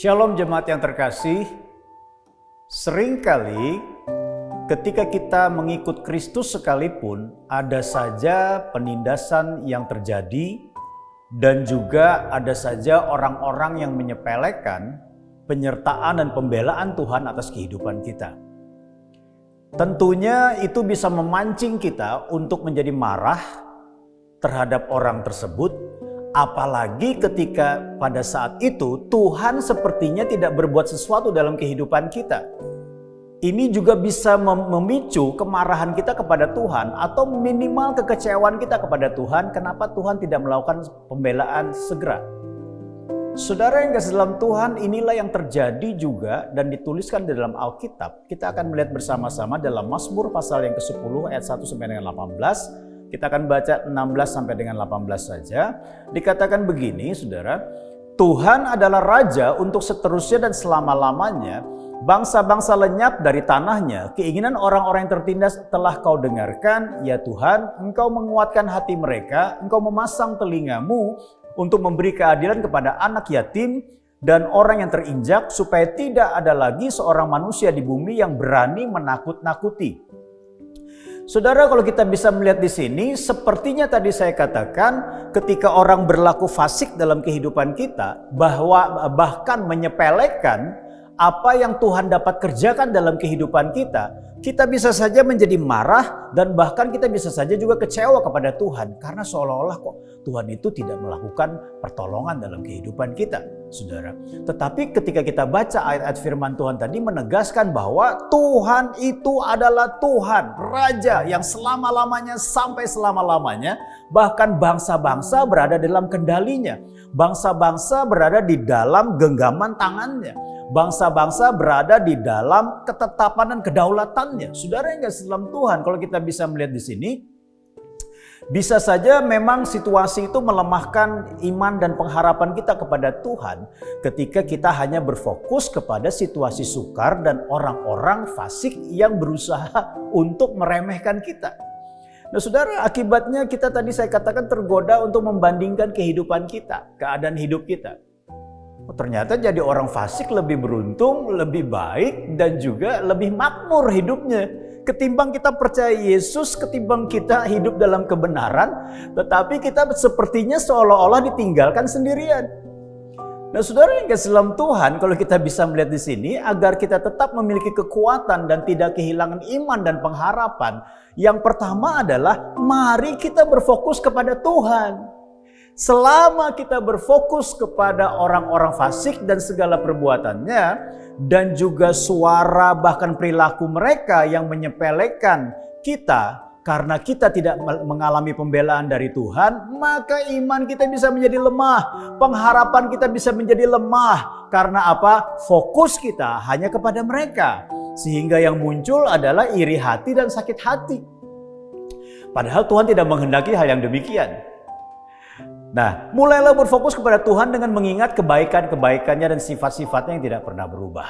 Shalom jemaat yang terkasih, seringkali ketika kita mengikut Kristus sekalipun ada saja penindasan yang terjadi dan juga ada saja orang-orang yang menyepelekan penyertaan dan pembelaan Tuhan atas kehidupan kita. Tentunya itu bisa memancing kita untuk menjadi marah terhadap orang tersebut. Apalagi ketika pada saat itu Tuhan sepertinya tidak berbuat sesuatu dalam kehidupan kita. Ini juga bisa memicu kemarahan kita kepada Tuhan atau minimal kekecewaan kita kepada Tuhan. Kenapa Tuhan tidak melakukan pembelaan segera? Saudara yang kasih dalam Tuhan, inilah yang terjadi juga dan dituliskan di dalam Alkitab. Kita akan melihat bersama-sama dalam Mazmur pasal yang ke-10 ayat 1 sampai dengan 18. Kita akan baca 16 sampai dengan 18 saja. Dikatakan begini, saudara. Tuhan adalah Raja untuk seterusnya dan selama-lamanya. Bangsa-bangsa lenyap dari tanahnya. Keinginan orang-orang yang tertindas telah kau dengarkan. Ya Tuhan, Engkau menguatkan hati mereka. Engkau memasang telingamu untuk memberi keadilan kepada anak yatim dan orang yang terinjak, supaya tidak ada lagi seorang manusia di bumi yang berani menakut-nakuti. Saudara, kalau kita bisa melihat di sini, sepertinya tadi saya katakan ketika orang berlaku fasik dalam kehidupan kita, bahwa bahkan menyepelekan apa yang Tuhan dapat kerjakan dalam kehidupan kita bisa saja menjadi marah dan bahkan kita bisa saja juga kecewa kepada Tuhan. Karena seolah-olah kok Tuhan itu tidak melakukan pertolongan dalam kehidupan kita, saudara. Tetapi ketika kita baca ayat-ayat firman Tuhan tadi menegaskan bahwa Tuhan itu adalah Tuhan, Raja yang selama-lamanya sampai selama-lamanya. Bahkan bangsa-bangsa berada dalam kendalinya. Bangsa-bangsa berada di dalam genggaman tangannya. Bangsa-bangsa berada di dalam ketetapan dan kedaulatannya. Saudara yang kasih dalam Tuhan, kalau kita bisa melihat di sini, bisa saja memang situasi itu melemahkan iman dan pengharapan kita kepada Tuhan ketika kita hanya berfokus kepada situasi sukar dan orang-orang fasik yang berusaha untuk meremehkan kita. Nah saudara, akibatnya kita tadi saya katakan tergoda untuk membandingkan kehidupan kita, keadaan hidup kita. Ternyata jadi orang fasik lebih beruntung, lebih baik, dan juga lebih makmur hidupnya. Ketimbang kita percaya Yesus, ketimbang kita hidup dalam kebenaran, tetapi kita sepertinya seolah-olah ditinggalkan sendirian. Nah saudara yang kasih dalam Tuhan, kalau kita bisa melihat di sini, agar kita tetap memiliki kekuatan dan tidak kehilangan iman dan pengharapan. Yang pertama adalah, mari kita berfokus kepada Tuhan. Selama kita berfokus kepada orang-orang fasik dan segala perbuatannya, dan juga suara bahkan perilaku mereka yang menyepelekan kita karena kita tidak mengalami pembelaan dari Tuhan, maka iman kita bisa menjadi lemah, pengharapan kita bisa menjadi lemah. Karena apa? Fokus kita hanya kepada mereka, sehingga yang muncul adalah iri hati dan sakit hati. Padahal Tuhan tidak menghendaki hal yang demikian. Nah, mulailah berfokus kepada Tuhan dengan mengingat kebaikan-kebaikannya dan sifat-sifatnya yang tidak pernah berubah.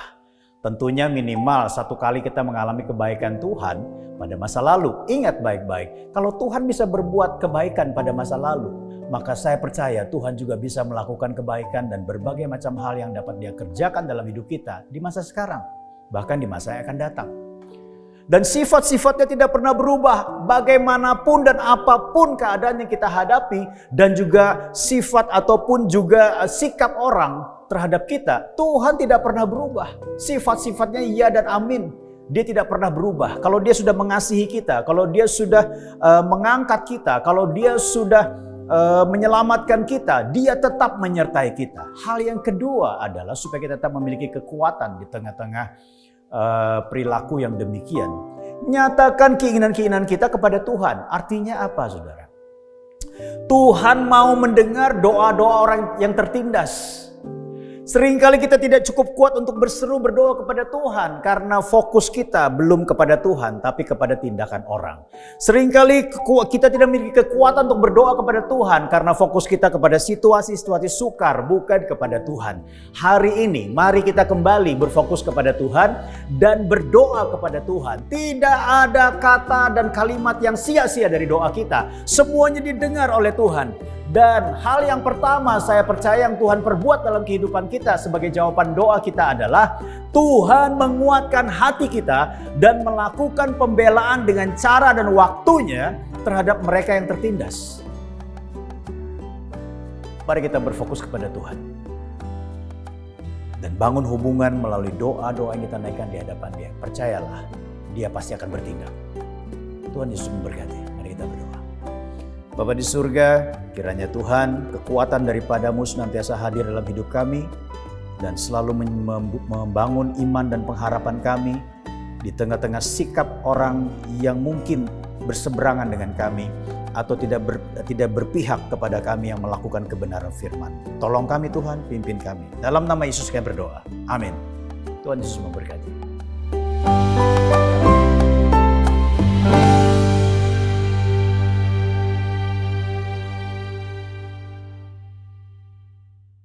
Tentunya minimal satu kali kita mengalami kebaikan Tuhan pada masa lalu. Ingat baik-baik, kalau Tuhan bisa berbuat kebaikan pada masa lalu, maka saya percaya Tuhan juga bisa melakukan kebaikan dan berbagai macam hal yang dapat Dia kerjakan dalam hidup kita di masa sekarang, bahkan di masa yang akan datang. Dan sifat-sifatnya tidak pernah berubah bagaimanapun dan apapun keadaan yang kita hadapi, dan juga sifat ataupun juga sikap orang terhadap kita, Tuhan tidak pernah berubah. Sifat-sifatnya ya dan amin. Dia tidak pernah berubah. Kalau Dia sudah mengasihi kita, kalau Dia sudah mengangkat kita, kalau Dia sudah menyelamatkan kita, Dia tetap menyertai kita. Hal yang kedua adalah supaya kita tetap memiliki kekuatan di tengah-tengah perilaku yang demikian. Nyatakan keinginan-keinginan kita kepada Tuhan. Artinya apa, saudara? Tuhan mau mendengar doa-doa orang yang tertindas. Seringkali kita tidak cukup kuat untuk berseru berdoa kepada Tuhan karena fokus kita belum kepada Tuhan tapi kepada tindakan orang. Seringkali kita tidak memiliki kekuatan untuk berdoa kepada Tuhan karena fokus kita kepada situasi-situasi sukar bukan kepada Tuhan. Hari ini mari kita kembali berfokus kepada Tuhan dan berdoa kepada Tuhan. Tidak ada kata dan kalimat yang sia-sia dari doa kita. Semuanya didengar oleh Tuhan. Dan hal yang pertama saya percaya yang Tuhan perbuat dalam kehidupan kita sebagai jawaban doa kita adalah Tuhan menguatkan hati kita dan melakukan pembelaan dengan cara dan waktunya terhadap mereka yang tertindas. Mari kita berfokus kepada Tuhan dan bangun hubungan melalui doa-doa yang kita naikkan di hadapan Dia. Percayalah, Dia pasti akan bertindak. Tuhan Yesus memberkati. Mari kita berdoa. Bapa di surga, kiranya Tuhan kekuatan daripadamu senantiasa hadir dalam hidup kami dan selalu membangun iman dan pengharapan kami di tengah-tengah sikap orang yang mungkin berseberangan dengan kami atau tidak berpihak kepada kami yang melakukan kebenaran firman. Tolong kami Tuhan, pimpin kami. Dalam nama Yesus kami berdoa. Amin. Tuhan Yesus memberkati.